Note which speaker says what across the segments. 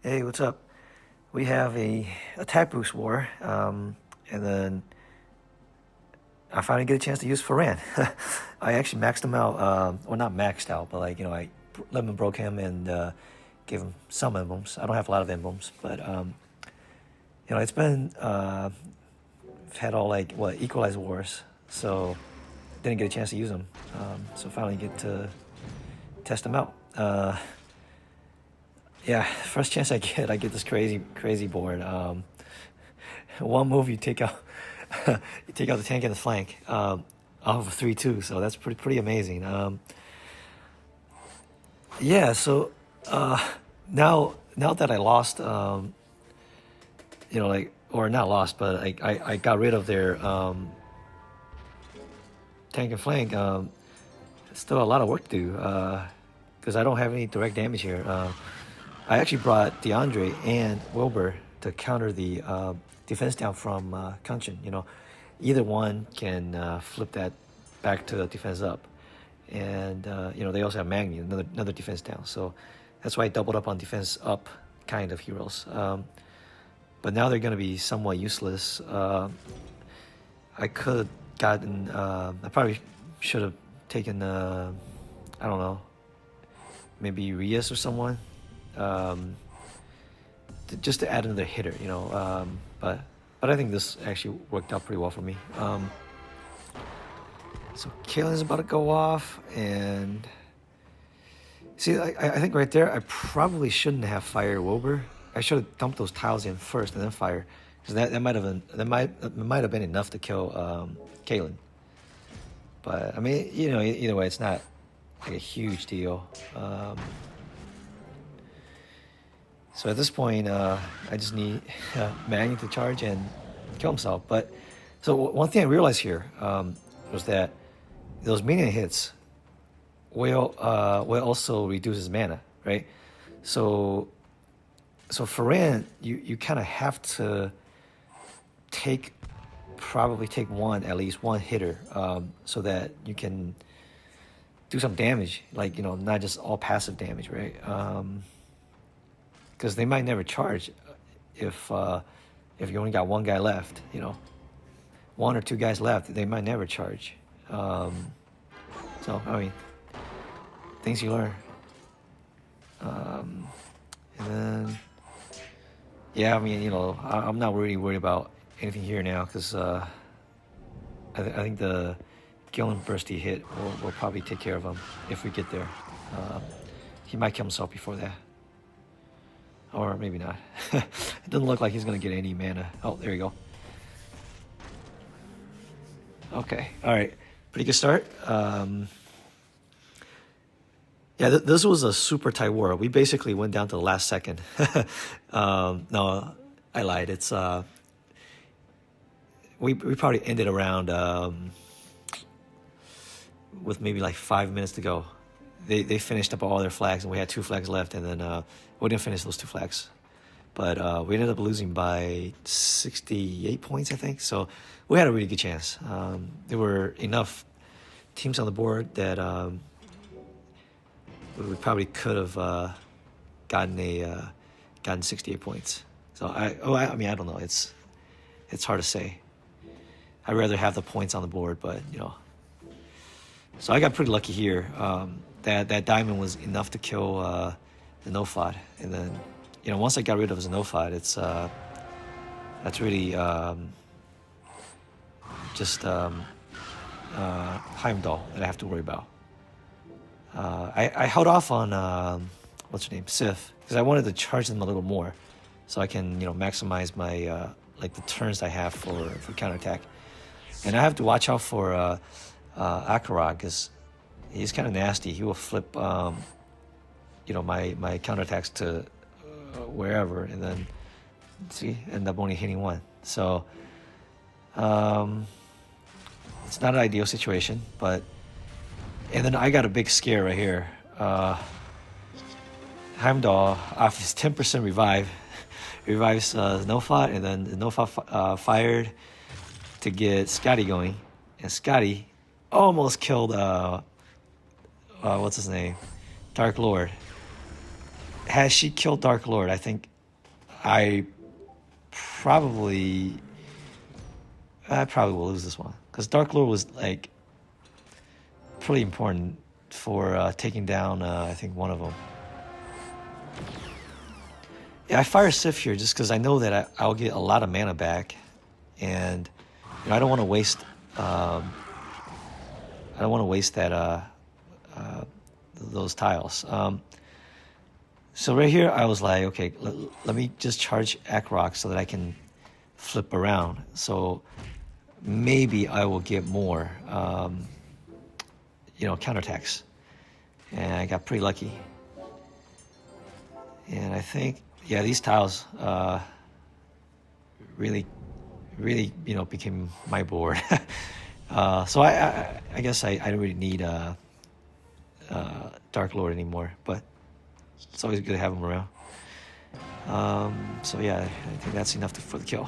Speaker 1: Hey, what's up? We have a attack boost war, and then I finally get a chance to use Faran. I actually maxed him out. Well, not maxed out, but I lemon broke him and gave him some emblems. I don't have a lot of emblems, but it's been I've had all equalize wars, so didn't get a chance to use them. So finally get to test them out. Yeah, first chance I get this crazy board. One move you take out, you take out the tank and the flank, off of 3-2. So that's pretty amazing. Yeah. So now that I lost, or not lost, but I got rid of their tank and flank. Still a lot of work to do because I don't have any direct damage here. I actually brought DeAndre and Wilbur to counter the defense down from Kanchan. Either one can flip that back to defense up, and they also have Magni, another defense down. So that's why I doubled up on defense up kind of heroes. But now they're going to be somewhat useless. I could have gotten. I probably should have taken. I don't know. Maybe Rias or someone. Just to add another hitter, but I think this actually worked out pretty well for me. So Kalen's about to go off, and see, I think right there I probably shouldn't have fired Wilbur. I should have dumped those tiles in first and then fire, because that might have been enough to kill Kalen. But I mean, either way, it's not like a huge deal. So at this point, I just need Magni to charge and kill himself. But so one thing I realized here was that those minion hits will also reduce his mana, right? So for Ran, you kind of have to probably take at least one hitter, so that you can do some damage, not just all passive damage, right? Because they might never charge if you only got one guy left, one or two guys left, they might never charge. So I mean, things you learn. And then yeah, I mean, I'm not really worried about anything here now, because I think the Gillen Bursty hit will probably take care of him if we get there. He might kill himself before that. Or maybe not. It doesn't look like he's going to get any mana. Oh, there you go. Okay. All right. Pretty good start. Yeah, this was a super tight war. We basically went down to the last second. No, I lied. It's we probably ended around with maybe like 5 minutes to go. They finished up all their flags, and we had 2 flags left, and then we didn't finish those 2 flags. But we ended up losing by 68 points, I think. So we had a really good chance. There were enough teams on the board that we probably could have gotten 68 points. So I mean, I don't know. It's hard to say. I'd rather have the points on the board, but So I got pretty lucky here. That diamond was enough to kill the no-fod, and then once I got rid of his no-fod, it's that's really just Heimdall that I have to worry about. I held off on what's her name, Sif, because I wanted to charge them a little more, so I can maximize my the turns I have for counterattack, and I have to watch out for Akarag, because he's kind of nasty. He will flip, my counterattacks to wherever, and then end up only hitting one. So it's not an ideal situation, and then I got a big scare right here. Heimdall, off his 10% revive, revives Nofot, and then the Nofot fired to get Scotty going, and Scotty almost killed what's his name, Dark Lord. Had she killed Dark Lord, I think I probably will lose this one because Dark Lord was like pretty important for taking down I think one of them. Yeah, I fire Sif here just because I know that I'll get a lot of mana back, and I don't want to waste. I don't want to waste that those tiles. So right here, I was like, okay, let me just charge Akrok so that I can flip around. So maybe I will get more, counterattacks. And I got pretty lucky. And I think, yeah, these tiles really, became my board. So I guess I don't really need Dark Lord anymore, but it's always good to have him around. So yeah, I think that's enough for the kill.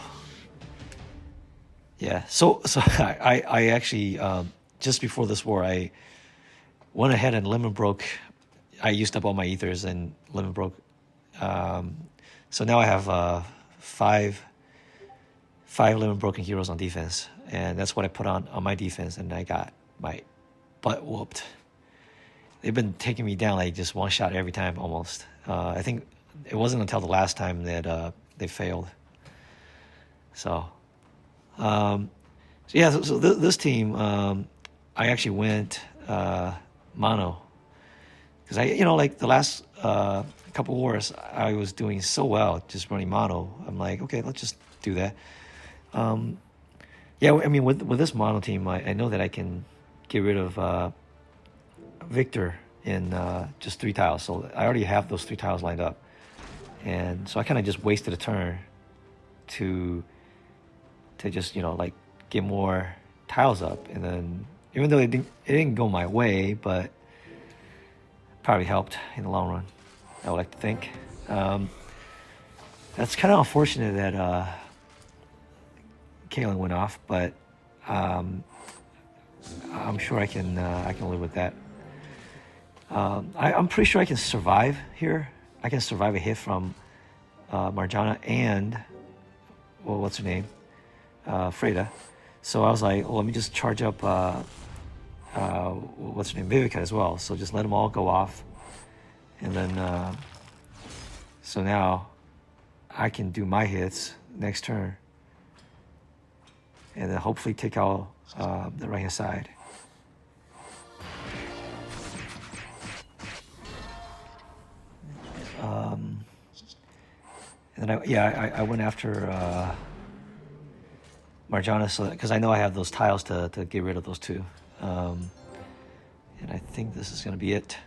Speaker 1: Yeah, so I actually just before this war I went ahead and lemon broke. I used up all my ethers and lemon broke. So now I have five lemon broken heroes on defense, and that's what I put on my defense, and I got my butt whooped. They've been taking me down like just one shot every time almost. I think it wasn't until the last time that they failed. So this team, I actually went mono because like the last couple wars, I was doing so well just running mono. I'm like, okay, let's just do that. Yeah, I mean, with this mono team, I know that I can get rid of Victor in just 3 tiles. So I already have those 3 tiles lined up, and so I kind of just wasted a turn to just like get more tiles up, and then even though it didn't go my way, but probably helped in the long run, I would like to think. That's kind of unfortunate that Kaylin went off, but I'm sure I can live with that. I'm pretty sure I can survive here. I can survive a hit from Marjana and what's her name, Freda. So I was like, well, let me just charge up what's her name, Vivica as well. So just let them all go off, and then so now I can do my hits next turn, and then hopefully take out the right hand side. And then I went after Marjana, so because I know I have those tiles to get rid of those 2, and I think this is going to be it.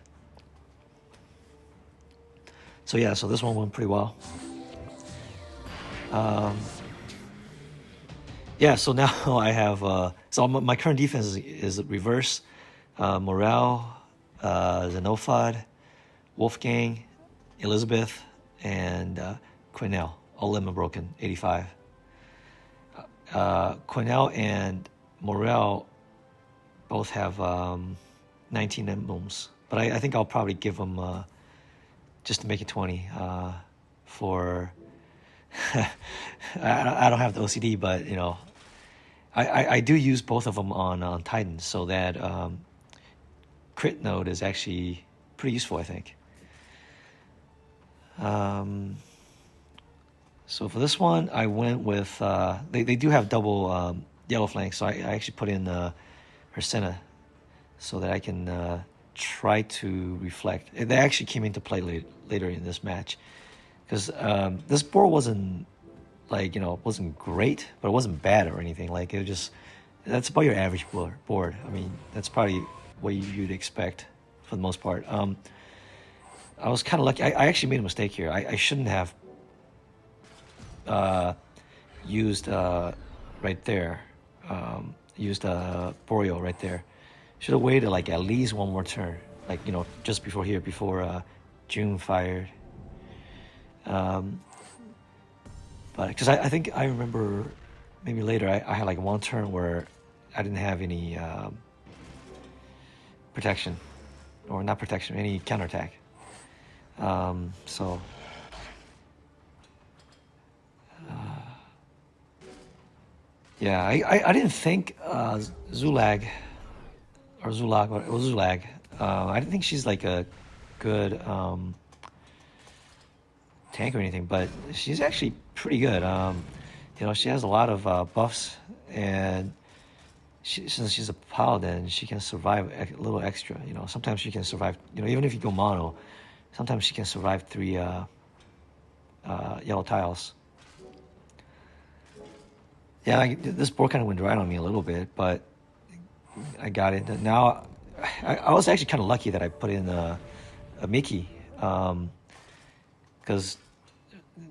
Speaker 1: So yeah, so this one went pretty well. Yeah, so now I have so my current defense is reverse, Morale, Xenophod, Wolfgang, Elizabeth, and Quinnell, all lemon broken, 85. Quinnell and Morel both have 19 emblems, but I think I'll probably give them just to make it 20 for I don't have the OCD, but I do use both of them on Titans, so that crit node is actually pretty useful, I think. So for this one, I went with they do have double yellow flanks, so I actually put in Hersenna so that I can try to reflect. They actually came into play later in this match, because this board wasn't wasn't great, but it wasn't bad or anything. Like, it was just, that's about your average board. I mean, that's probably what you'd expect for the most part. I was kind of lucky. I actually made a mistake here. I shouldn't have used right there. Used Boreal right there. Should have waited like at least one more turn, like just before June fired. But because I think I remember maybe later I had like one turn where I didn't have any protection, or not protection, any counterattack. So Yeah, I didn't think Zulag or Zulag or Zulag. I didn't think she's like a good tank or anything, but she's actually pretty good. You know, she has a lot of buffs, and since she's a paladin, she can survive a little extra. You know, sometimes she can survive. You know, even if you go mono, sometimes she can survive 3 yellow tiles. Yeah, this board kind of went dry on me a little bit, but I got it. Now, I was actually kind of lucky that I put in a Mickey, because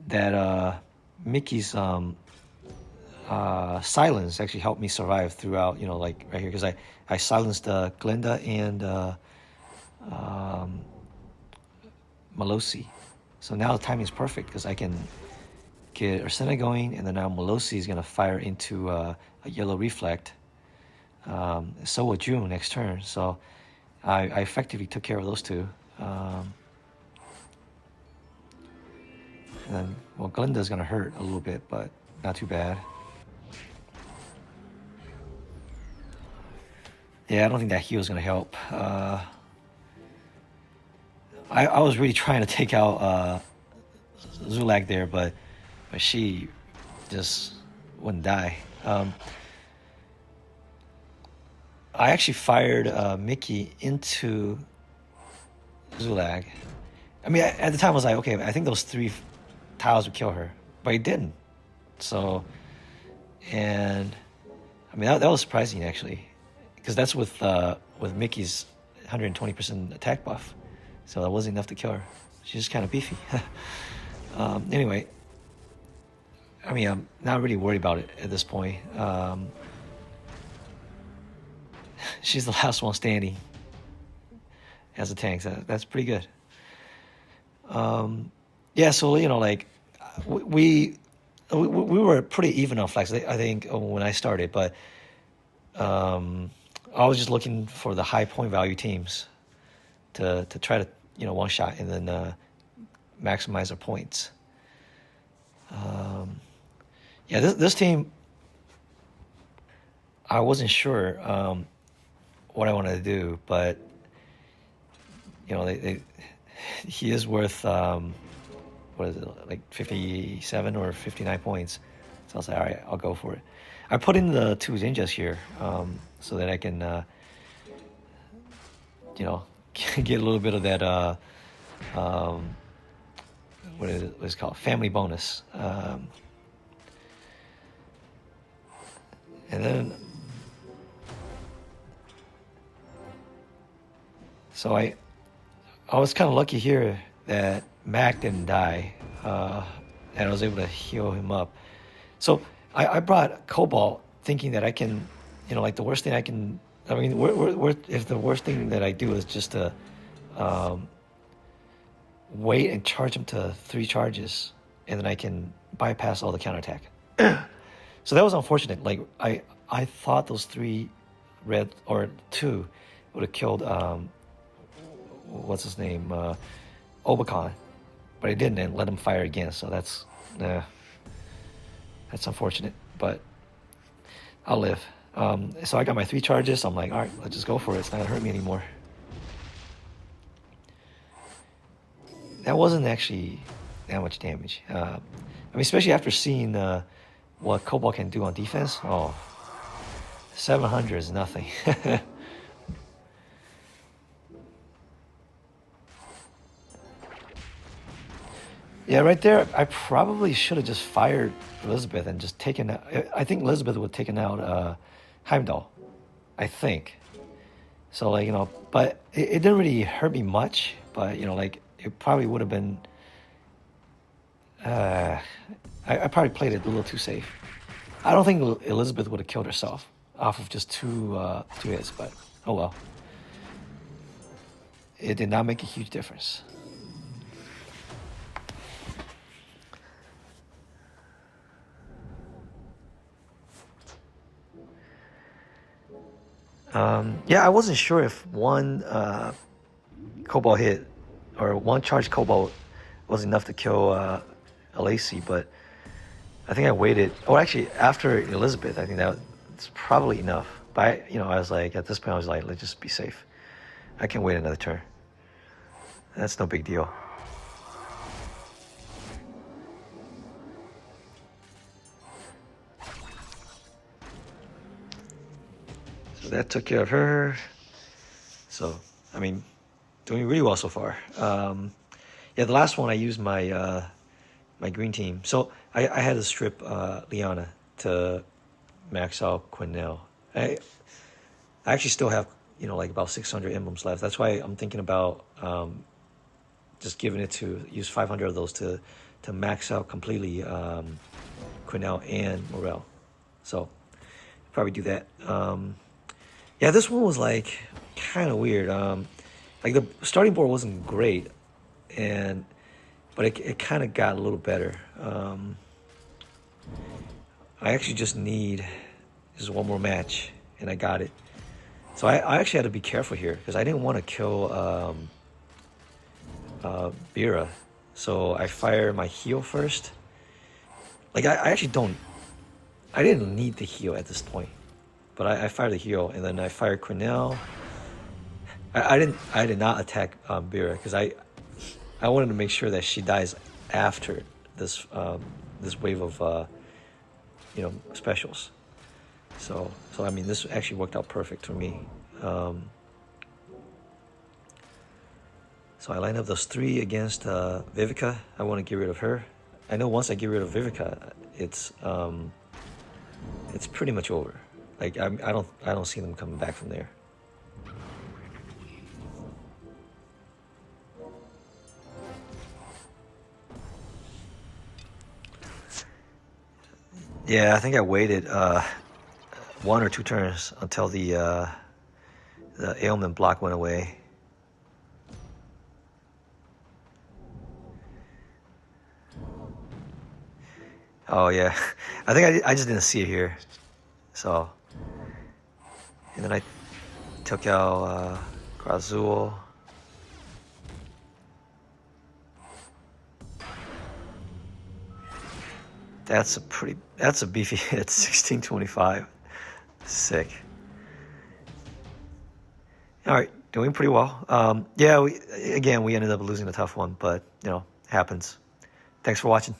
Speaker 1: that Mickey's silence actually helped me survive throughout. You know, like right here, because I silenced Glenda and Malosi. So now the timing is perfect because I can get Ursena going, and then now Malosi is gonna fire into a yellow reflect. So will June next turn. So I effectively took care of those two. And then, well, Glinda's gonna hurt a little bit, but not too bad. Yeah, I don't think that heal's gonna help. I was really trying to take out Zulak there, but she just wouldn't die. I actually fired Mickey into Zulag. I mean, at the time I was like, okay, I think those 3 tiles would kill her, but it didn't. So, and I mean that was surprising actually, because that's with Mickey's 120% attack buff, so that wasn't enough to kill her. She's just kind of beefy. Anyway, I mean, I'm not really worried about it at this point. She's the last one standing as a tank. So that's pretty good. Yeah, so you know, like we were pretty even on flex, I think, when I started, but I was just looking for the high point value teams to try to, you know, one shot and then maximize their points. Yeah, this team, I wasn't sure what I wanted to do, but you know, he is worth what is it, like 57 or 59 points. So I was like, all right, I'll go for it. I put in the 2 ninjas here so that I can, you know, get a little bit of that, what is it called? Family bonus. And then, so I was kind of lucky here that Mac didn't die, and I was able to heal him up. So I brought Cobalt thinking that I can, you know, like the worst thing I can, I mean, if the worst thing that I do is just to wait and charge him to 3 charges, and then I can bypass all the counterattack. So that was unfortunate. Like I thought those 3 red, or 2, would have killed what's his name, Obacon, but it didn't, and let him fire again. So that's unfortunate, but I'll live. So I got my 3 charges. So I'm like, all right, let's just go for it. It's not gonna hurt me anymore. That wasn't actually that much damage. I mean, especially after seeing what Cobalt can do on defense. Oh, 700 is nothing. Yeah, right there, I probably should have just fired Elizabeth and just taken out. I think Elizabeth would have taken out Heimdall. I think. So, like, you know, but it didn't really hurt me much. But, you know, like, it probably would have been. I probably played it a little too safe. I don't think Elizabeth would have killed herself off of just two hits, but oh well. It did not make a huge difference. Yeah, I wasn't sure if one Cobalt hit or one charged Cobalt was enough to kill Alacy, but I think I waited. Oh, actually, after Elizabeth, I think that's probably enough. But I was like, at this point, I was like, let's just be safe. I can wait another turn. That's no big deal. So that took care of her. So, I mean, doing really well so far. Yeah, the last one I used my green team. So I had to strip Liana to max out Quinnell. I actually still have, like about 600 emblems left. That's why I'm thinking about just giving it to use 500 of those to max out completely Quinnell and Morel. So probably do that. Yeah, this one was like kind of weird. Like the starting board wasn't great, but it kind of got a little better. I actually just need just one more match, and I got it. So I actually had to be careful here because I didn't want to kill Bira. So I fire my heal first. Like I actually I didn't need the heal at this point, but I fired the heal and then I fired Quinnell. I did not attack Bira because I wanted to make sure that she dies after this wave of specials. So I mean, this actually worked out perfect for me. So I line up those 3 against Vivica. I want to get rid of her. I know once I get rid of Vivica, it's pretty much over. Like I don't see them coming back from there. Yeah, I think I waited 1 or 2 turns until the ailment block went away. Oh yeah, I think I just didn't see it here. So, and then I took out Grazul. That's a beefy hit. 1625. Sick. All right, doing pretty well. Yeah, we ended up losing a tough one, but happens. Thanks for watching.